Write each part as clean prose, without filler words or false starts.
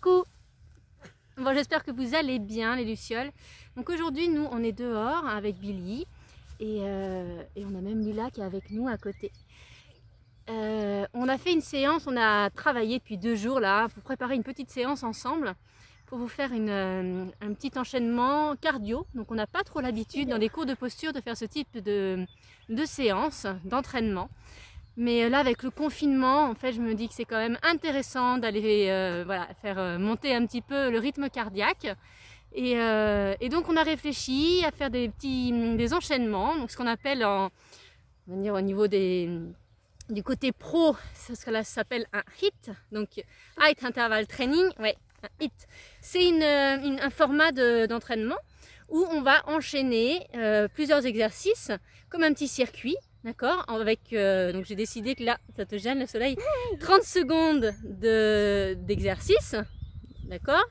Coucou! Bon, j'espère que vous allez bien les lucioles. Donc aujourd'hui nous on est dehors avec Billy et on a même Lila qui est avec nous à côté. On a fait une séance, on a travaillé depuis 2 jours là pour préparer une petite séance ensemble pour vous faire un petit enchaînement cardio. Donc on n'a pas trop l'habitude dans les cours de posture de faire ce type de séance d'entraînement. Mais là, avec le confinement, en fait, je me dis que c'est quand même intéressant d'aller voilà, faire monter un petit peu le rythme cardiaque. Et donc, on a réfléchi à faire des enchaînements. Donc, ce qu'on appelle, on va dire, au niveau du côté pro, ce que là s'appelle un HIIT. Donc, Height Interval Training. Ouais, un HIIT. C'est un format d'entraînement où on va enchaîner plusieurs exercices comme un petit circuit. D'accord, avec donc j'ai décidé que là, ça te gêne le soleil, 30 secondes d'exercice, d'accord.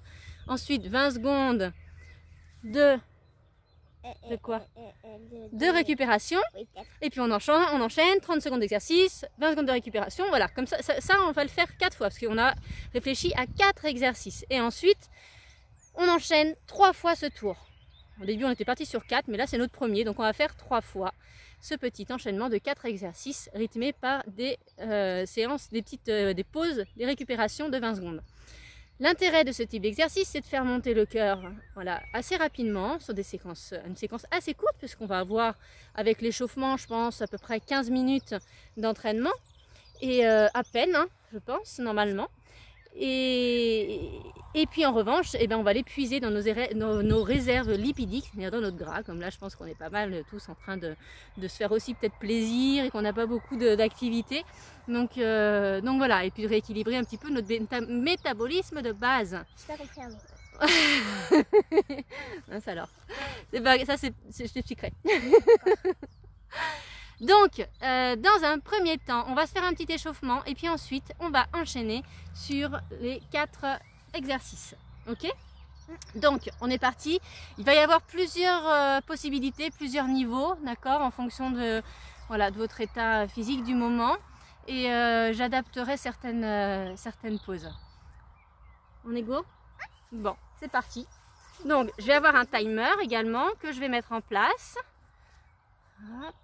Ensuite 20 secondes de quoi? De récupération. Et puis on enchaîne 30 secondes d'exercice, 20 secondes de récupération. Voilà, comme ça on va le faire 4 fois parce qu'on a réfléchi à 4 exercices. Et ensuite, on enchaîne 3 fois ce tour. Au début, on était parti sur 4, mais là c'est notre premier, donc on va faire 3 fois ce petit enchaînement de 4 exercices rythmés par des séances, des pauses, des récupérations de 20 secondes. L'intérêt de ce type d'exercice, c'est de faire monter le cœur voilà, assez rapidement sur une séquence assez courte, puisqu'on va avoir avec l'échauffement, je pense, à peu près 15 minutes d'entraînement, et à peine, hein, je pense, normalement. Et puis en revanche, eh ben, on va l'épuiser dans nos réserves lipidiques, c'est-à-dire dans notre gras, comme là je pense qu'on est pas mal tous en train de se faire aussi peut-être plaisir et qu'on n'a pas beaucoup d'activité. Donc voilà, et puis de rééquilibrer un petit peu notre métabolisme de base. Je n'ai pas compris un mot. Mince alors, je t'expliquerai. Donc, dans un premier temps, on va se faire un petit échauffement et puis ensuite, on va enchaîner sur les 4 exercices. Ok? Donc, on est parti. Il va y avoir plusieurs possibilités, plusieurs niveaux, d'accord, en fonction de votre état physique du moment. Et j'adapterai certaines pauses. On est go? Bon, c'est parti. Donc, je vais avoir un timer également que je vais mettre en place. Hop.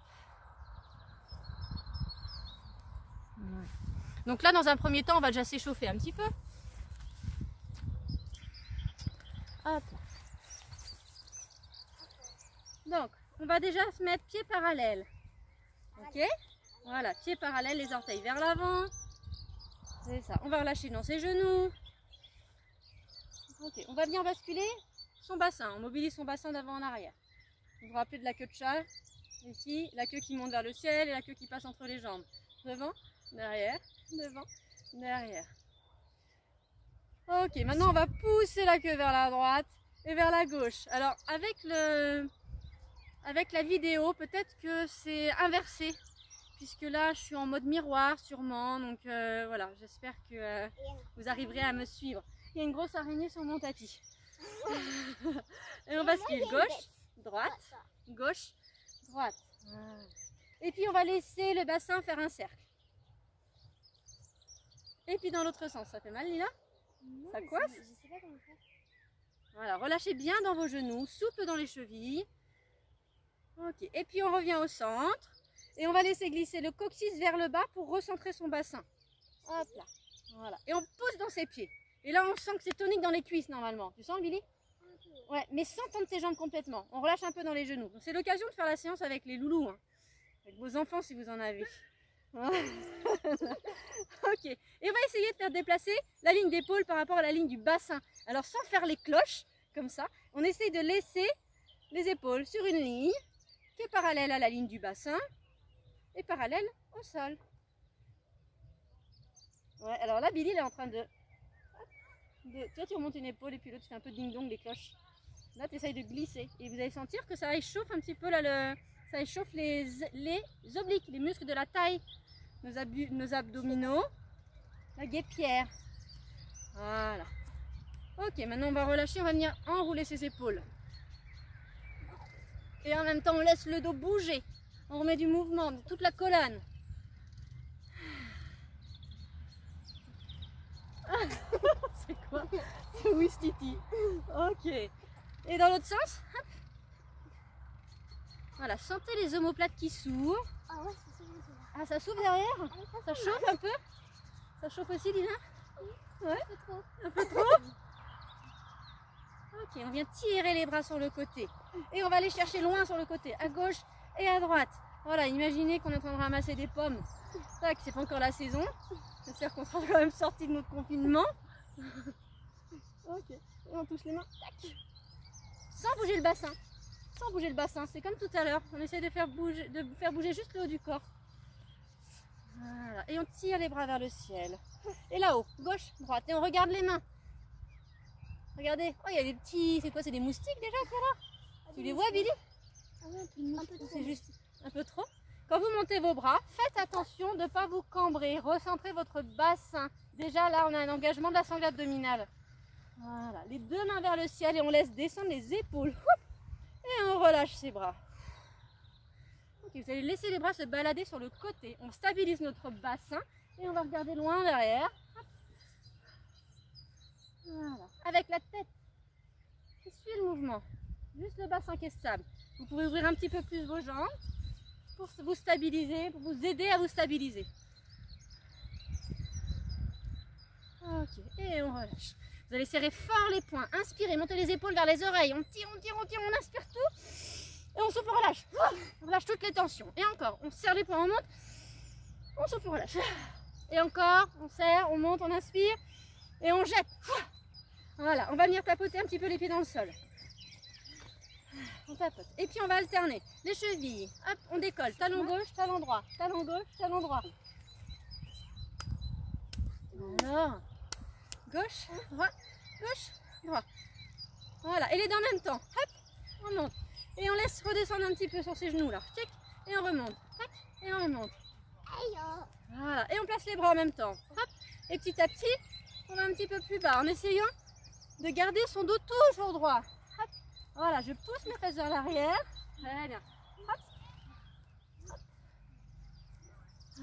Donc là, dans un premier temps, on va déjà s'échauffer un petit peu. Hop. Donc, on va déjà se mettre pieds parallèles. Ok? Voilà, pieds parallèles, les orteils vers l'avant. C'est ça. On va relâcher dans ses genoux. Ok, on va bien basculer son bassin. On mobilise son bassin d'avant en arrière. Vous vous rappelez de la queue de chat? Ici, la queue qui monte vers le ciel et la queue qui passe entre les jambes. Devant, derrière, devant, derrière. Ok, maintenant on va pousser la queue vers la droite et vers la gauche. Alors avec la vidéo, peut-être que c'est inversé, puisque là je suis en mode miroir sûrement. Donc voilà, j'espère que vous arriverez à me suivre. Il y a une grosse araignée sur mon tapis. Et on bascule gauche, droite, gauche, droite. Et puis on va laisser le bassin faire un cercle. Et puis dans l'autre sens, ça fait mal Lila? Non, ça coince? Je sais pas comment faire. Voilà, relâchez bien dans vos genoux, souple dans les chevilles. Ok, et puis on revient au centre. Et on va laisser glisser le coccyx vers le bas pour recentrer son bassin. Hop là, voilà. Et on pousse dans ses pieds. Et là on sent que c'est tonique dans les cuisses normalement. Tu sens Billy? Ouais, mais sans tendre tes jambes complètement. On relâche un peu dans les genoux. C'est l'occasion de faire la séance avec les loulous, hein. Avec vos enfants si vous en avez. Ok, et on va essayer de faire déplacer la ligne d'épaule par rapport à la ligne du bassin. Alors sans faire les cloches, comme ça, on essaye de laisser les épaules sur une ligne qui est parallèle à la ligne du bassin et parallèle au sol. Ouais, alors là Billy il est en train de... Toi tu remontes une épaule et puis l'autre tu fais un peu ding-dong les cloches. Là tu essayes de glisser et vous allez sentir que ça échauffe un petit peu là, ça échauffe les obliques, les muscles de la taille, nos abdominaux, la guêpière. Voilà. Ok, maintenant on va relâcher, on va venir enrouler ses épaules. Et en même temps on laisse le dos bouger. On remet du mouvement, de toute la colonne. C'est quoi? pousse Titi. Ok. Et dans l'autre sens, hop. Voilà, sentez les omoplates qui s'ouvrent. Ah ouais, c'est ça. Ah, ça s'ouvre derrière? Ça chauffe un peu? Ça chauffe aussi, Lina? Ouais, un peu trop. Ok, on vient tirer les bras sur le côté. Et on va aller chercher loin sur le côté, à gauche et à droite. Voilà, imaginez qu'on est en train de ramasser des pommes. Tac, c'est pas encore la saison. J'espère qu'on sera quand même sorti de notre confinement. Ok, et on touche les mains. Tac. Sans bouger le bassin. Sans bouger le bassin, c'est comme tout à l'heure. On essaie de faire bouger juste le haut du corps. Voilà, et on tire les bras vers le ciel. Et là-haut, gauche, droite. Et on regarde les mains. Regardez, oh, il y a des petits, c'est quoi, c'est des moustiques déjà qu'il y a là? Tu les vois, Billy? Ah ouais, un peu trop. C'est juste un peu trop. Quand vous montez vos bras, faites attention de ne pas vous cambrer. Recentrez votre bassin. Déjà là, on a un engagement de la sangle abdominale. Voilà, les deux mains vers le ciel et on laisse descendre les épaules. Et on relâche ses bras. Ok, vous allez laisser les bras se balader sur le côté. On stabilise notre bassin et on va regarder loin derrière. Voilà. Avec la tête qui suit le mouvement. Juste le bassin qui est stable. Vous pouvez ouvrir un petit peu plus vos jambes pour vous stabiliser, pour vous aider à vous stabiliser. Ok, et on relâche. Vous allez serrer fort les poings. Inspirez, montez les épaules vers les oreilles. On tire, on tire, on tire, on inspire tout. Et on souffle, on relâche. On relâche toutes les tensions. Et encore, on serre les poings, on monte. On souffle, on relâche. Et encore, on serre, on monte, on inspire. Et on jette. Voilà, on va venir tapoter un petit peu les pieds dans le sol. On tapote. Et puis on va alterner. Les chevilles, hop, on décolle. Talon gauche, talon droit. Talon gauche, talon droit. Alors, gauche, droit, gauche, droit. Voilà, et les deux en même temps. Hop, on monte. Et on laisse redescendre un petit peu sur ses genoux là. Check. Et on remonte. Tac, et on remonte. Voilà, et on place les bras en même temps. Hop, et petit à petit, on va un petit peu plus bas en essayant de garder son dos toujours droit. Hop. Voilà, je pousse mes fesses vers l'arrière. Très bien. Hop. Hop.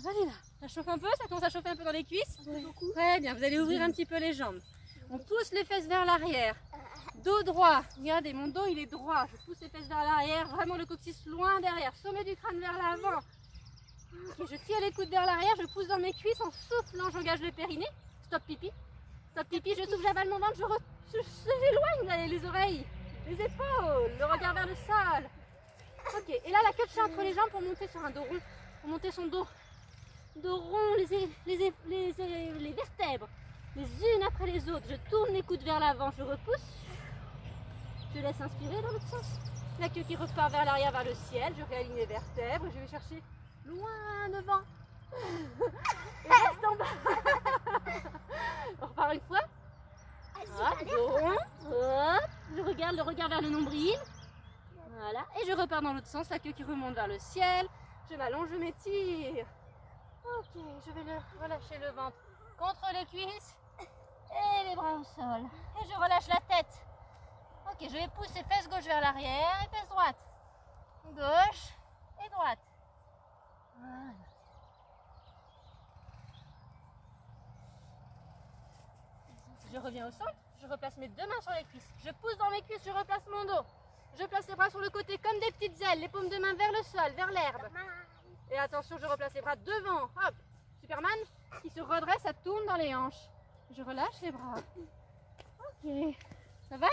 Allez là, ça chauffe un peu, ça commence à chauffer un peu dans les cuisses. Très bien, vous allez ouvrir un petit peu les jambes. On pousse les fesses vers l'arrière. Dos droit. Regardez, mon dos il est droit. Je pousse les fesses vers l'arrière, vraiment le coccyx loin derrière. Sommet du crâne vers l'avant. Okay, je tire les coudes vers l'arrière, je pousse dans mes cuisses en soufflant, j'engage le périnée. Stop pipi. Stop pipi, je souffle, j'avale mon ventre, j'éloigne les oreilles, les épaules, le regard vers le sol. Ok, et là la queue de chat entre les jambes pour monter sur un dos rond. Pour monter son dos rond, les vertèbres, les unes après les autres. Je tourne les coudes vers l'avant, je repousse. Je laisse inspirer dans l'autre sens. La queue qui repart vers l'arrière, vers le ciel. Je réaligne les vertèbres, je vais chercher loin devant. Et reste en bas. On repart une fois. Hop, dos rond. Hop. Je regarde le regard vers le nombril. Voilà. Et je repars dans l'autre sens. La queue qui remonte vers le ciel. Je m'allonge, je m'étire. Ok, je vais relâcher le ventre contre les cuisses. Et les bras au sol. Et je relâche la tête. Ok, je vais pousser fesses gauche vers l'arrière et fesses droite. Gauche et droite. Voilà. Je reviens au centre, je replace mes deux mains sur les cuisses. Je pousse dans mes cuisses, je replace mon dos. Je place les bras sur le côté comme des petites ailes, les paumes de main vers le sol, vers l'herbe. Et attention, je replace les bras devant. Hop, Superman qui se redresse, ça tourne dans les hanches. Je relâche les bras. Ok, ça va?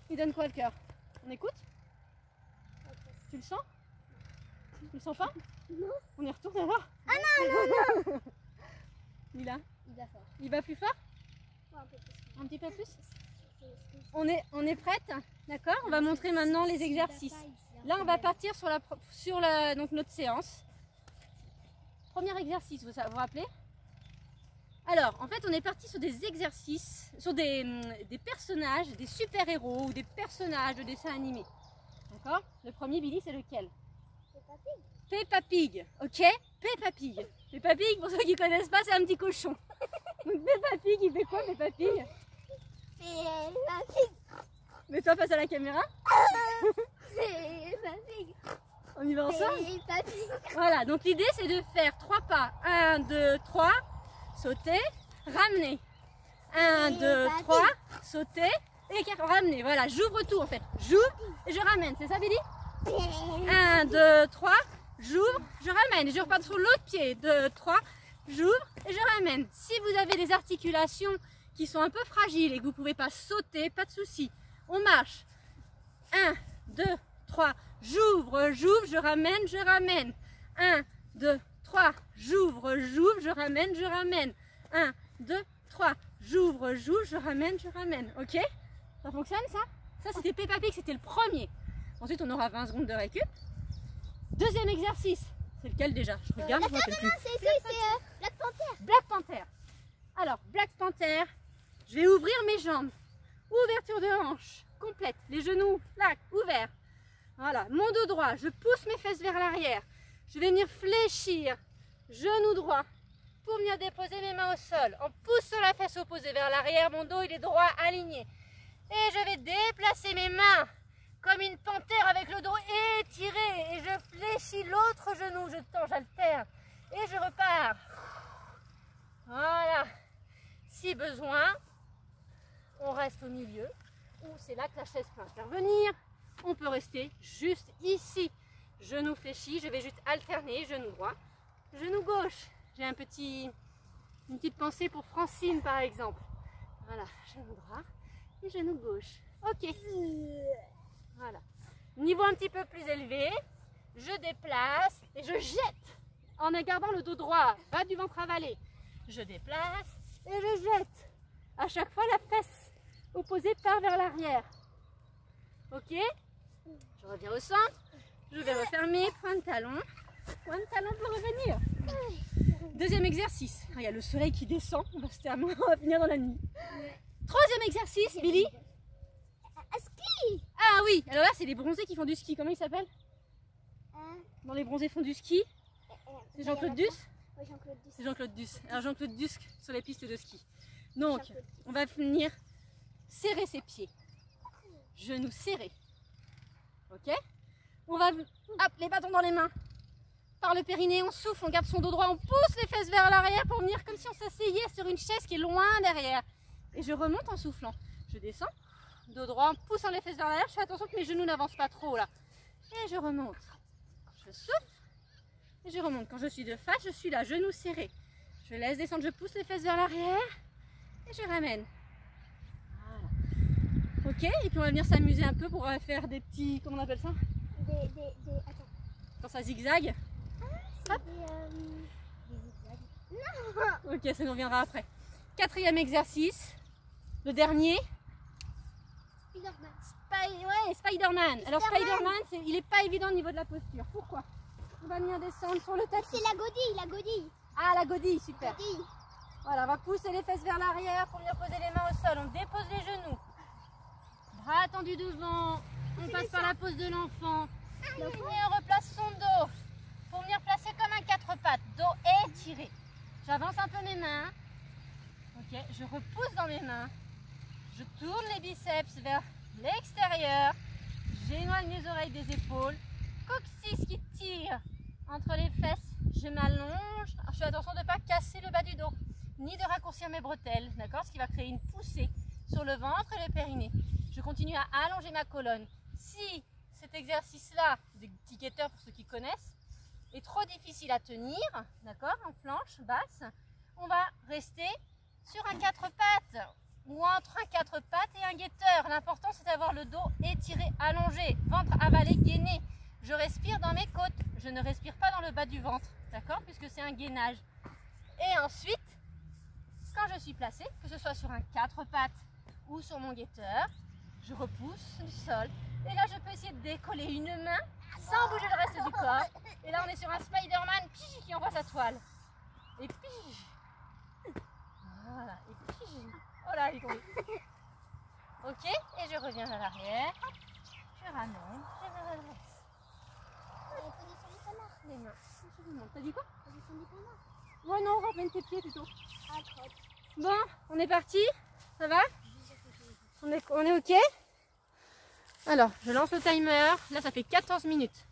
Il donne quoi le cœur? On écoute? Tu le sens? Tu le sens pas? Non. On y retourne alors? Ah non, non, non. Il a? Il va fort. Il va plus fort? Un peu plus. Un petit peu plus? On est prête? D'accord? On va montrer maintenant les exercices. Là, on va partir sur donc notre séance. Premier exercice, vous vous rappelez? Alors, en fait, on est parti sur des exercices, sur des personnages, des super-héros ou des personnages de dessins animés. D'accord? Le premier, Billy, c'est lequel? Peppa Pig. Peppa Pig, ok? Peppa Pig. Peppa Pig, pour ceux qui ne connaissent pas, c'est un petit cochon. Donc Peppa Pig, il fait quoi, Peppa Pig? Peppa Pig. Mets-toi face à la caméra. Peppa Pig. On y va ensemble? Peppa Pig. Voilà, donc l'idée, c'est de faire 3 pas. 1, 2, 3. Sauter, ramener. 1, 2, 3. sauter et ramener. Voilà, j'ouvre tout en fait. J'ouvre et je ramène. C'est ça, Billy? 1, 2, 3. J'ouvre, je ramène. Je repars sur l'autre pied. 2, 3. J'ouvre et je ramène. Si vous avez des articulations qui sont un peu fragiles et que vous ne pouvez pas sauter, pas de souci. On marche. 1, 2, 3. J'ouvre, j'ouvre, je ramène, je ramène. 1, 2, 3. J'ouvre, j'ouvre, je ramène, je ramène. 1, 2, 3. J'ouvre, j'ouvre, je ramène, je ramène. Ok? Ça fonctionne ça? Ça c'était Peppa Pig, c'était le premier. Ensuite on aura 20 secondes de récup. Deuxième exercice. C'est lequel déjà? Je regarde, je ne me rappelle plus. C'est Black Panther. Black Panther. Alors, Black Panther, je vais ouvrir mes jambes. Ouverture de hanche complète. Les genoux là, ouverts. Voilà, mon dos droit. Je pousse mes fesses vers l'arrière. Je vais venir fléchir. Genou droit. Pour venir déposer mes mains au sol. En poussant la fesse opposée vers l'arrière, mon dos il est droit, aligné. Et je vais déplacer mes mains comme une panthère avec le dos étiré. Et je fléchis l'autre genou. Je tends, j'alterne. Et je repars. Voilà. Si besoin, on reste au milieu. Ou c'est là que la chaise peut intervenir. On peut rester juste ici. Genou fléchi. Je vais juste alterner. Genou droit, genou gauche. J'ai une petite pensée pour Francine par exemple. Voilà. Genou droit et genou gauche. Ok. Voilà. Niveau un petit peu plus élevé, je déplace et je jette en gardant le dos droit, bas du ventre avalé. Je déplace et je jette. À chaque fois, la fesse opposée part vers l'arrière. Ok? Je reviens au centre. Je vais refermer, point de talon. Point de talon pour revenir. Deuxième exercice. Ah, il y a le soleil qui descend. On va finir dans la nuit. Troisième exercice, Billy. Ski. Ah oui, alors là c'est les bronzés qui font du ski. Comment ils s'appellent? Dans les bronzés font du ski. C'est Jean-Claude Duss? Oui, Jean-Claude Duss. C'est Jean-Claude Duss. Alors Jean-Claude Duss sur les pistes de ski. Donc, on va venir serrer ses pieds. Genoux serrés. Ok? On va, hop, les bâtons dans les mains. Par le périnée, on souffle, on garde son dos droit, on pousse les fesses vers l'arrière pour venir comme si on s'asseyait sur une chaise qui est loin derrière. Et je remonte en soufflant. Je descends. Dos droit, en poussant les fesses vers l'arrière, je fais attention que mes genoux n'avancent pas trop là. Et je remonte. Je souffle et je remonte. Quand je suis de face, je suis là, genoux serrés. Je laisse descendre, je pousse les fesses vers l'arrière et je ramène. Voilà. Ok, et puis on va venir s'amuser un peu pour faire des petits, comment on appelle ça? Attends. Quand ça zigzague. Hop. Des zigzags. Non. Ok, ça nous reviendra après. Quatrième exercice, le dernier. Spider-Man. Alors Spider-Man, il n'est pas évident au niveau de la posture. Pourquoi? On va venir descendre sur le tapis. C'est la godille. Ah, la godille, super. Godille. Voilà, on va pousser les fesses vers l'arrière pour venir poser les mains au sol. On dépose les genoux. Bras tendus devant. On passe par la pose de l'enfant. Et on replace son dos pour venir placer comme un quatre pattes. Dos étiré. J'avance un peu mes mains. Ok, je repousse dans mes mains. Je tourne les biceps vers l'extérieur. J'éloigne les oreilles des épaules. Coccyx qui tire entre les fesses. Je m'allonge. Je fais attention de ne pas casser le bas du dos, ni de raccourcir mes bretelles, d'accord? Ce qui va créer une poussée sur le ventre et le périnée. Je continue à allonger ma colonne. Si cet exercice-là, des ticketeurs pour ceux qui connaissent, est trop difficile à tenir, d'accord, en planche basse, on va rester sur un quatre pattes ou entre un quatre pattes et un guetteur. L'important c'est d'avoir le dos étiré, allongé, ventre avalé, gainé. Je respire dans mes côtes, je ne respire pas dans le bas du ventre, d'accord, puisque c'est un gainage. Et ensuite, quand je suis placée, que ce soit sur un quatre pattes ou sur mon guetteur, je repousse le sol. Et là, je peux essayer de décoller une main sans bouger le reste du corps. Et là, on est sur un Spider-Man qui envoie sa toile. Et puis, voilà, et puis, oh là, il est tombé. Ok, et je reviens à l'arrière. Je ramène, je me redresse. Position du canard. Les mains, je remonte. T'as dit quoi? Position du canard. Ouais, non, ramène tes pieds plutôt. Ah, crotte. Bon, on est parti. Ça va? On est ok? Alors, je lance le timer. Là, ça fait 14 minutes.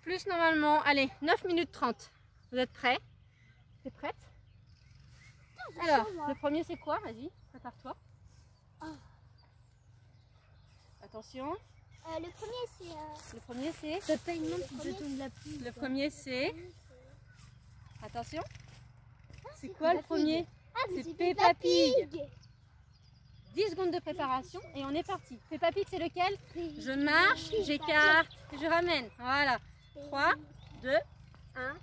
Plus normalement, allez, 9 minutes 30. Vous êtes prêts? T'es prête? Alors, le premier c'est quoi? Vas-y, prépare-toi. Oh. Attention. Le premier, c'est... Le premier c'est... C'est pas une montre qui te donne la pluie. Le premier c'est... Attention. C'est quoi le premier? C'est Peppa Pig. 10 secondes de préparation et on est parti. Peppa Pig, c'est lequel? Je marche, j'écarte, je ramène. Voilà. 3, 2, 1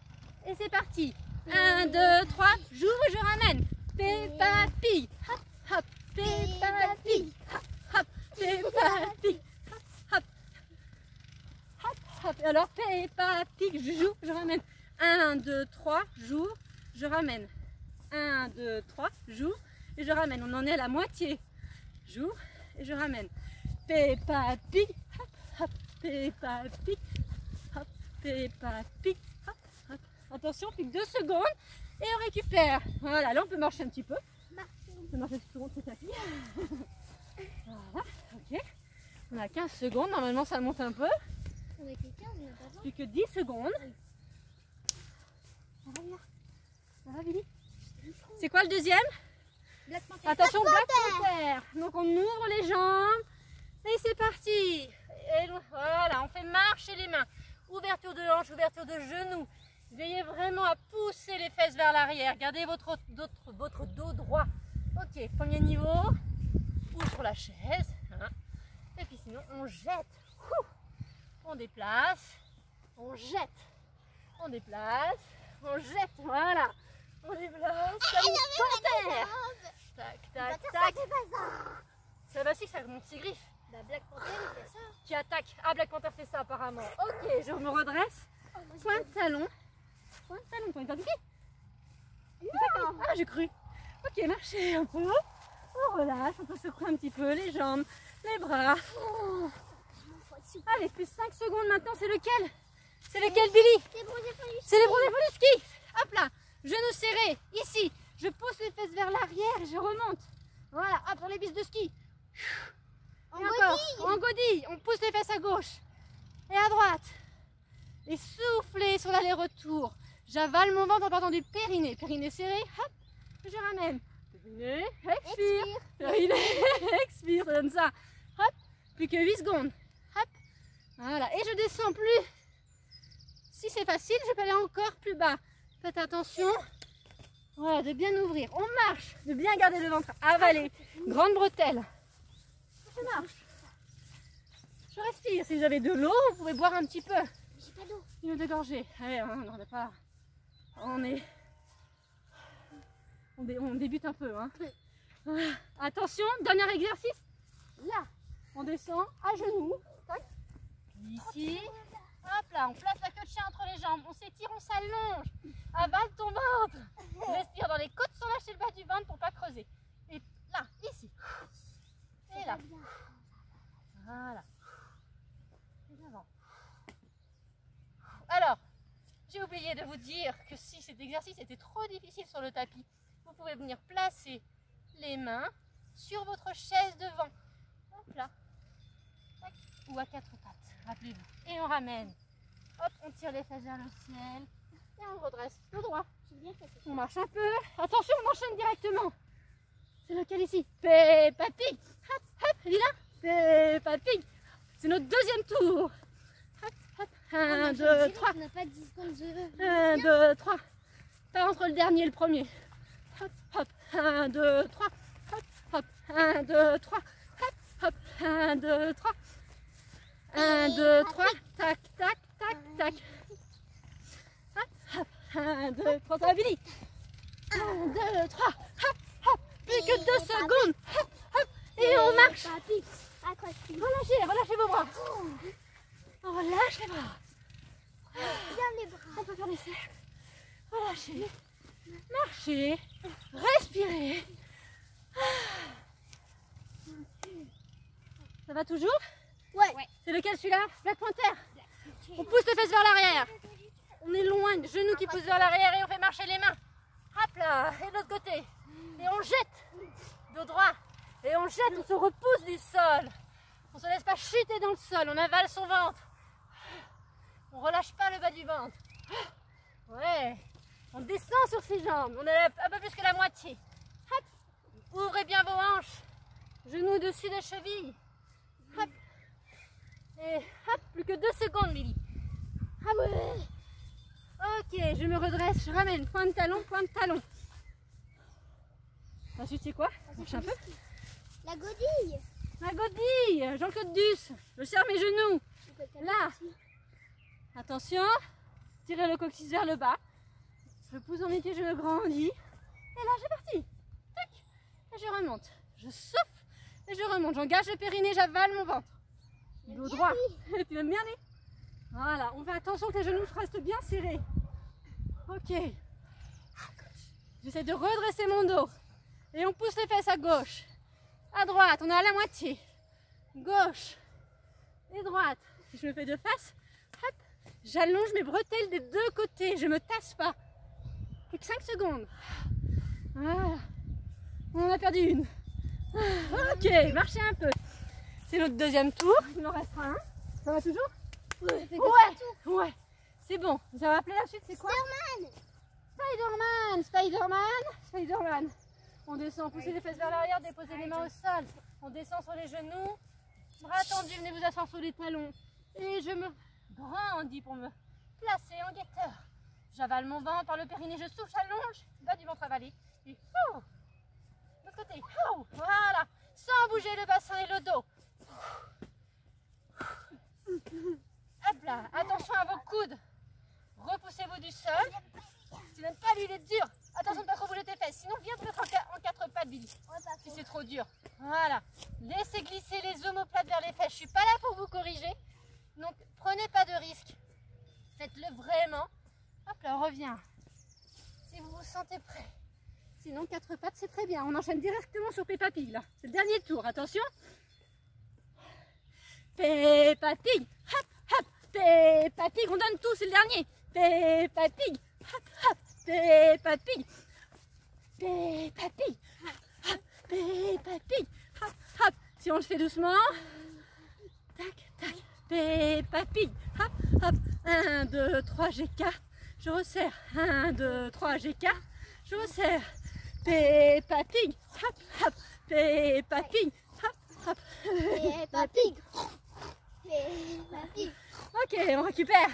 et c'est parti. 1, 2, 3, j'ouvre et je ramène. Peppa Pig. Hop, hop. Peppa Pig. Hop, hop. Peppa Pig. Hop, hop. Hop, hop. Alors Peppa Pig, j'ouvre, je ramène. 1, 2, 3, j'ouvre, je ramène. 1, 2, 3, j'ouvre et je ramène. On en est à la moitié. J'ouvre et je ramène. Peppa Pig, hop, hop, Peppa Pig, hop, Peppa Pig, hop, hop. Attention, plus que 2 secondes et on récupère. Voilà, là on peut marcher un petit peu. On peut marcher 10 secondes, c'est tapis. Voilà, ok. On a 15 secondes, normalement ça monte un peu. On a que 15, on n'a pas 20. Plus que 10 secondes. Ça va bien. Ça va, Billy? C'est quoi le deuxième? Black Panther. Attention, Black Panther. Donc on ouvre les jambes et c'est parti. Et voilà, on fait marcher les mains. Ouverture de hanche, ouverture de genoux. Veillez vraiment à pousser les fesses vers l'arrière. Gardez votre dos droit. Ok, premier niveau. Ou sur la chaise. Hein. Et puis sinon, on jette. Ouh. On déplace. On jette. On déplace. On jette. Voilà. On déplace. Comme une panthère. Tac, tac, tac. Ça va si, ça monte ses griffes. Bah, Black Panther, il fait ça. Tu attaques. Ah, Black Panther fait ça apparemment. Ok, je me redresse. Oh, moi, Point de talon. Point de talon, point de talon. Ah, j'ai cru. Ok, marchez un peu. On relâche, on peut secouer un petit peu les jambes, les bras. Oh. Allez, plus 5 secondes maintenant, c'est lequel? C'est lequel, Billy? C'est bon, j'ai fallu. C'est les bronzés pour le ski. Hop là, genoux serrés, ici. Je pousse les fesses vers l'arrière et je remonte. Voilà, hop, sur les pistes de ski. En Et encore, godille. en godille, on pousse les fesses à gauche et à droite. Et soufflez sur l'aller-retour. J'avale mon ventre en partant du périnée. Périnée serré, hop, je ramène. Périnée, expire. Périnée, expire, ça donne ça. Hop, plus que 8 secondes. Hop, voilà, et je descends plus. Si c'est facile, je peux aller encore plus bas. Faites attention. Voilà, de bien ouvrir. On marche, de bien garder le ventre avalé. Grande bretelle. Je marche. Je respire. Si vous avez de l'eau, vous pouvez boire un petit peu. J'ai pas d'eau. Une de gorgée. Allez, on n'est pas. On débute un peu. Hein. Attention, dernier exercice. Là, on descend à genoux. Tac. Ici. Hop là, on place la queue de chien entre les jambes. On s'étire, on s'allonge. Avale ton ventre. Respire dans les côtes sans lâcher le bas du ventre pour pas creuser. Et là, ici. Et là. Voilà. Et devant. Alors, j'ai oublié de vous dire que si cet exercice était trop difficile sur le tapis, vous pouvez venir placer les mains sur votre chaise devant. Hop là. Tac. Ou à 4 pattes, rappelez-vous. Et on ramène. Hop, on tire les fesses vers le ciel. Et on redresse le droit. J'ai bien fait ça. On marche un peu. Attention, on enchaîne directement. C'est lequel ici? Peppa Pig. Hop, hop, Lila. Peppa Pig. C'est notre deuxième tour. Hop, hop. 1, 2, 3. On n'a pas 10 secondes de... 1, 2, 3. Pas entre le dernier et le premier. Hop, hop. 1, 2, 3. Hop, hop. 1, 2, 3. Hop, hop. 1, 2, 3. 1, 2, 3. Tac, tac, tac, tac. Hop, hop. 1, 2, 3. Ça va, Billy. 1, 2, 3. Hop, hop. Plus que 2 secondes. Hop, hop. Et on marche. Relâchez vos bras. On relâche les bras. Bien les bras. On peut faire des cercles. Relâchez. Marchez. Respirez. Ça va toujours? Ouais. C'est lequel celui-là? Black Panther. On pousse les fesses vers l'arrière. On est loin, genoux qui poussent vers l'arrière et on fait marcher les mains. Hop là, et de l'autre côté. Et on jette de droit. Et on jette, on se repousse du sol. On ne se laisse pas chuter dans le sol, on avale son ventre. On relâche pas le bas du ventre. Ouais. On descend sur ses jambes. On est un peu plus que la moitié. Hop. Ouvrez bien vos hanches. Genoux au-dessus des chevilles. Hop. Et hop, plus que 2 secondes, Billy. Ah ouais. Ok, je me redresse, je ramène. Point de talon, point de talon. Ensuite, c'est quoi? Marche un peu. La godille. La godille, Jean-Claude Duss. Je serre mes genoux. Là. Attention. Tirez le coccyx vers le bas. Je pousse dans mes pieds, je me grandis. Et là, j'ai parti. Tac. Et je remonte. Je souffle et je remonte. J'engage le périnée, j'avale mon ventre. Dos droit. Tu m'aimes bien, aller? Voilà. On fait attention que les genoux restent bien serrés. Ok. J'essaie de redresser mon dos. Et on pousse les fesses à gauche. À droite, on est à la moitié. Gauche et droite. Si je me fais de face, hop, j'allonge mes bretelles des 2 côtés. Je ne me tasse pas. Plus que 5 secondes. Voilà. On en a perdu une. Ok, marchez un peu. C'est notre deuxième tour. Il en restera un. Ça va toujours? Ouais. Ouais. C'est bon. Vous avez appelé la suite, c'est quoi? Spider-Man. Spider-Man. On descend, poussez les fesses vers l'arrière, déposez les mains au sol. On descend sur les genoux. Bras tendus, venez vous asseoir sur les talons. Et je me grandis pour me placer en guetteur. J'avale mon ventre par le périnée, je souffle, j'allonge. Bas du ventre avalé. Et de l'autre côté. Voilà. Sans bouger le bassin et le dos. Hop là. Attention à vos coudes. Repoussez-vous du sol. Tu n'aimes pas lui, il est dur. Attention de ne pas trop bouger tes fesses. Sinon, viens te mettre en 4 pattes, Billy. Si c'est trop dur. Voilà. Laissez glisser les omoplates vers les fesses. Je ne suis pas là pour vous corriger. Donc, prenez pas de risque. Faites-le vraiment. Hop là, on revient. Si vous vous sentez prêt. Sinon, 4 pattes, c'est très bien. On enchaîne directement sur Peppa Pig, là. C'est le dernier tour. Attention. Peppa Pig. Hop, hop. Peppa Pig. On donne tout, c'est le dernier. Peppa Pig. Hop, hop. Peppa Pig. Peppa Pig. Hop, hop. Peppa Pig. Hop, hop. Si on le fait doucement. Tac, tac. Peppa Pig. Hop, hop. 1, 2, 3, j'écarte. Je resserre. 1, 2, 3, j'écarte. Je resserre. Peppa Pig. Hop, hop. Peppa Pig. Hop, hop. Peppa Pig. Peppa Pig. Ok, on récupère.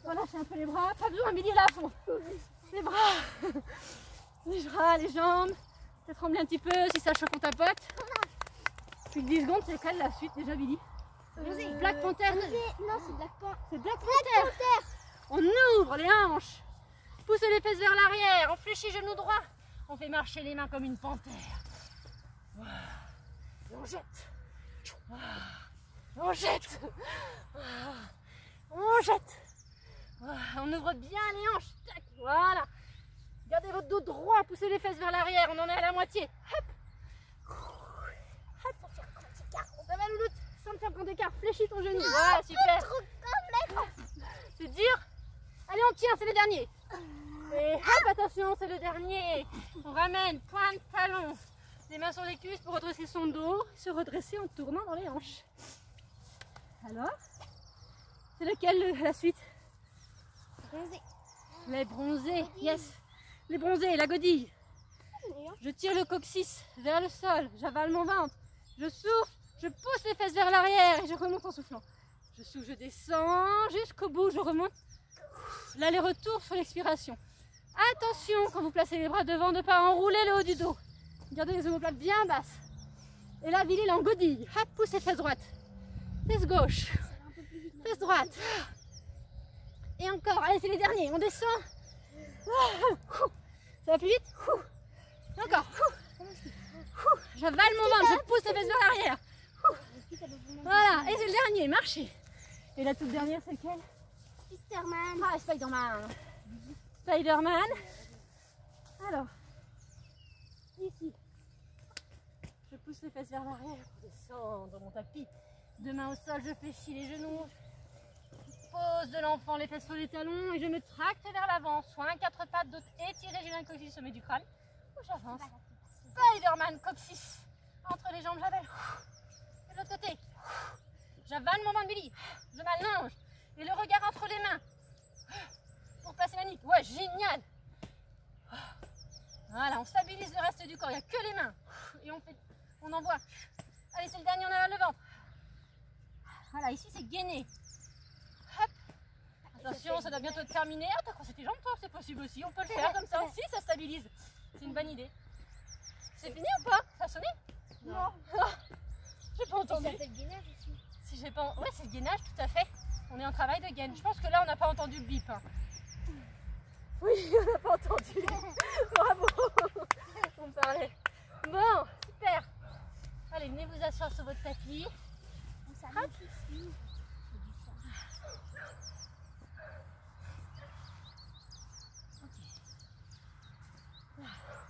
Relâchez un peu les bras. Pas besoin, Billy, là à fond. Les bras. Les bras, les jambes. Peut-être trembler un petit peu si ça chauffe, on tapote. Plus que 10 secondes, c'est quelle la suite déjà, Billy? Black Panther. Non, c'est Black Panther. C'est Black Panther. On ouvre les hanches. Poussez les fesses vers l'arrière. On fléchit genou droit. On fait marcher les mains comme une panthère. Et on jette. On jette. On jette. On ouvre bien les hanches. Tac. Voilà. Gardez votre dos droit. Poussez les fesses vers l'arrière. On en est à la moitié. Hop. Hop. Ça va, Louloute? Sans te faire prendre d'écart. Fléchis ton genou. Voilà, super. C'est dur. Allez, on tient, c'est le dernier. Et hop, attention, c'est le dernier. On ramène, point de talon. Les mains sur les cuisses pour redresser son dos. Se redresser en tournant dans les hanches. Alors, c'est lequel la suite? Bronzé. Les bronzés, yes. Les bronzés, la godille. Je tire le coccyx vers le sol. J'avale mon ventre. Je souffle. Je pousse les fesses vers l'arrière et je remonte en soufflant. Je souffle, je descends jusqu'au bout, je remonte. L'aller-retour sur l'expiration. Attention quand vous placez les bras devant de ne pas enrouler le haut du dos. Gardez les omoplates bien basses. Et là, Billy, en godille. Hop, poussez fesse droite. Fesse gauche. Fesse droite. Et encore, allez, c'est les derniers. On descend. Ça va plus vite. Et encore. J'avale mon ventre, je pousse les fesses vers l'arrière. Voilà, et c'est le dernier, marchez. Et la toute dernière, c'est lequel? Spider-Man. Ah, Spider-Man. Spider-Man. Alors, ici, je pousse les fesses vers l'arrière pour descendre mon tapis. Deux mains au sol, je fléchis les genoux. Pose de l'enfant, les fesses sur les talons et je me tracte vers l'avant. Soit un 4 pattes, d'autres étirés, j'ai un coccyx au sommet du crâne. Ou j'avance. Spider-Man, coccyx. Entre les jambes, j'avale. De l'autre côté. J'avale mon ventre, Billy. Je m'allonge. Et le regard entre les mains. Pour passer la nuit. Ouais, génial. Voilà, on stabilise le reste du corps. Il n'y a que les mains. Et on envoie. Allez, c'est le dernier, on a le ventre. Voilà, ici c'est gainer. Hop. Attention, ça doit bientôt être terminé. Ah, t'as croisé tes jambes toi? C'est possible aussi, on peut le faire comme ça. Si, ça stabilise. C'est une bonne idée. C'est fini ou pas? Ça a sonné? Non. J'ai pas entendu. Ça fait le gainage aussi. Si j'ai pas... Ouais, c'est le gainage, tout à fait. On est en travail de gain. Je pense que là, on n'a pas entendu le bip. Hein. Oui, on n'a pas entendu. Bravo. On parlait. Bon, super. Allez, venez vous asseoir sur votre tapis. On s'amuse ici.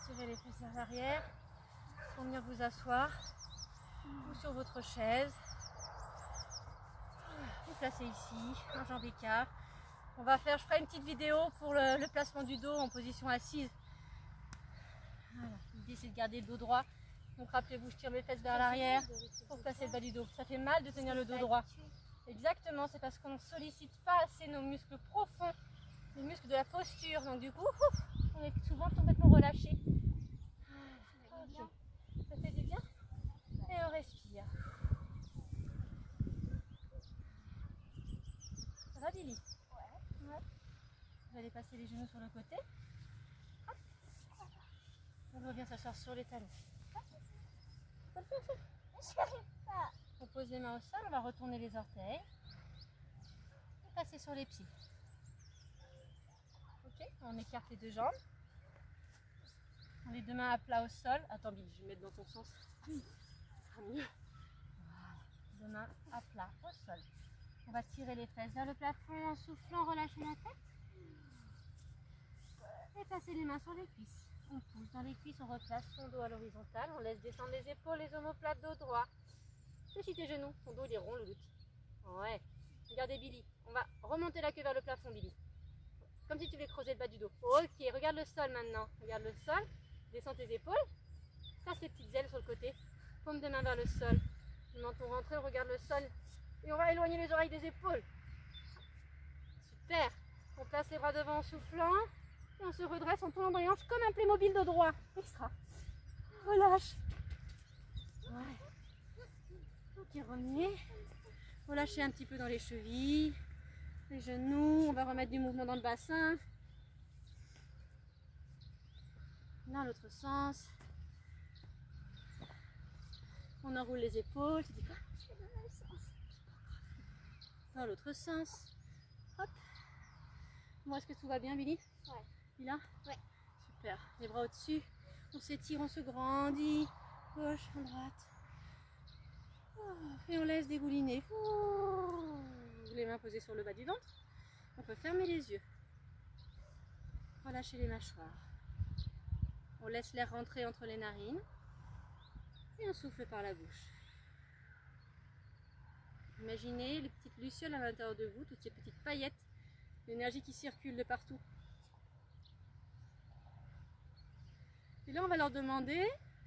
Tirez les fesses vers l'arrière pour venir vous asseoir ou sur votre chaise. Vous placez ici, un jambe écart. Je ferai une petite vidéo pour le placement du dos en position assise. Voilà. L'idée c'est de garder le dos droit. Donc rappelez-vous, je tire mes fesses vers l'arrière pour placer le bas du dos. Ça fait mal de tenir le dos droit. Exactement, c'est parce qu'on ne sollicite pas assez nos muscles profonds, les muscles de la posture. Donc du coup, on est souvent complètement relâché. Ça fait du bien. Et on respire. Ça va Billy? Ouais. Vous allez passer les genoux sur le côté. Hop. On revient s'asseoir sur les talons. On pose les mains au sol, on va retourner les orteils. Et passer sur les pieds. Ok, on écarte les deux jambes. On les deux mains à plat au sol. Attends Billy, je vais mettre dans ton sens. Ça sera mieux. Voilà. Deux mains à plat au sol. On va tirer les fesses vers le plafond en soufflant, relâcher la tête. Et passer les mains sur les cuisses. On pousse dans les cuisses, on replace son dos à l'horizontale. On laisse descendre les épaules, les omoplates, dos droit. Fléchis tes genoux. Ton dos il est rond, le lutte. Ouais. Regardez Billy. On va remonter la queue vers le plafond, Billy. Comme si tu voulais creuser le bas du dos. Ok, regarde le sol maintenant. Regarde le sol. Descends tes épaules. Passe les petites ailes sur le côté. Paume de main vers le sol. Le menton rentré, on regarde le sol. Et on va éloigner les oreilles des épaules. Super. On place les bras devant en soufflant. Et on se redresse en tournant dans les hanches comme un Playmobil de droit. Extra. Relâche. Ouais. Ok, revenez. Relâchez un petit peu dans les chevilles, les genoux. On va remettre du mouvement dans le bassin. Dans l'autre sens. On enroule les épaules. Tu dis quoi? Dans l'autre sens. Hop. Bon, est-ce que tout va bien, Billy? Ouais. Billy? Ouais. Super. Les bras au-dessus. On s'étire, on se grandit. Gauche, à droite. Et on laisse dégouliner. Les mains posées sur le bas du ventre. On peut fermer les yeux. Relâcher les mâchoires. On laisse l'air rentrer entre les narines. Et on souffle par la bouche. Imaginez les petites lucioles à l'intérieur de vous, toutes ces petites paillettes, l'énergie qui circule de partout. Et là, on va leur demander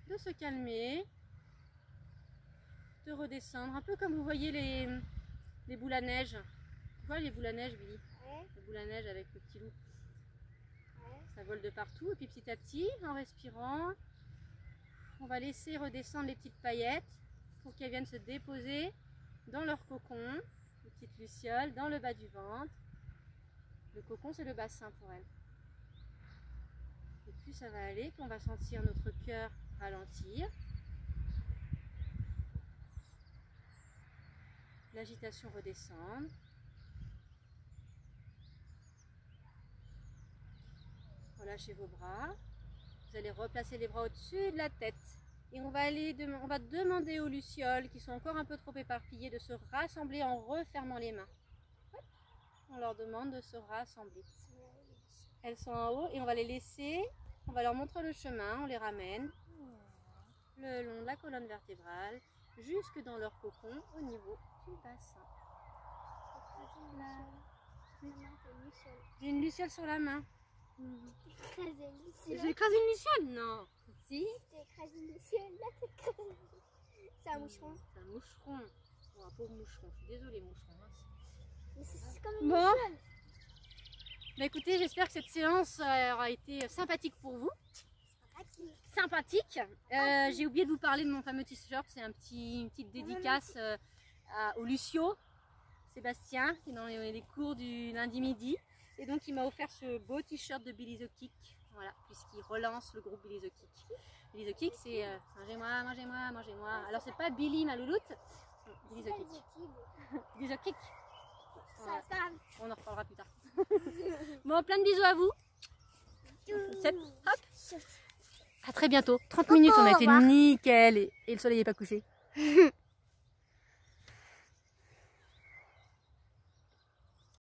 de se calmer, de redescendre, un peu comme vous voyez les boules à neige. Tu vois les boules à neige, Billy? Ouais. Les boules à neige avec le petit loup. Ouais. Ça vole de partout. Et puis petit à petit, en respirant, on va laisser redescendre les petites paillettes pour qu'elles viennent se déposer dans leur cocon, les petites lucioles, dans le bas du ventre. Le cocon, c'est le bassin pour elles. Et plus ça va aller, qu'on va sentir notre cœur ralentir. L'agitation redescendre. Relâchez vos bras. Vous allez replacer les bras au-dessus de la tête. Et on va demander aux lucioles qui sont encore un peu trop éparpillées de se rassembler en refermant les mains. On leur demande de se rassembler. Elles sont en haut et on va les laisser, on va leur montrer le chemin, on les ramène le long de la colonne vertébrale jusque dans leur cocon au niveau du bassin. J'ai une luciole sur la main. J'ai écrasé une luciole? Non. Si. T'as écrasé une luciole, là t'as écrasé une luciole. C'est un moucheron. C'est un moucheron. Oh, un pauvre moucheron. Je suis désolée, moucheron. Mais c'est comme une Bon. luciole. Bah écoutez, j'espère que cette séance aura été sympathique pour vous. Sympathique. J'ai oublié de vous parler de mon fameux t-shirt. C'est une petite dédicace au Lucio, Sébastien, qui est dans les cours du lundi midi. Et donc il m'a offert ce beau t-shirt de Billy the Kick, voilà, puisqu'il relance le groupe Billy the Kick. Billy the Kick, c'est mangez-moi, mangez-moi, mangez-moi. Alors c'est pas Billy ma louloute, Billy the Kick. Billy the Kick. Voilà. On en reparlera plus tard. Bon, plein de bisous à vous. Hop. À très bientôt. 30 minutes, on a été nickel et le soleil n'est pas couché.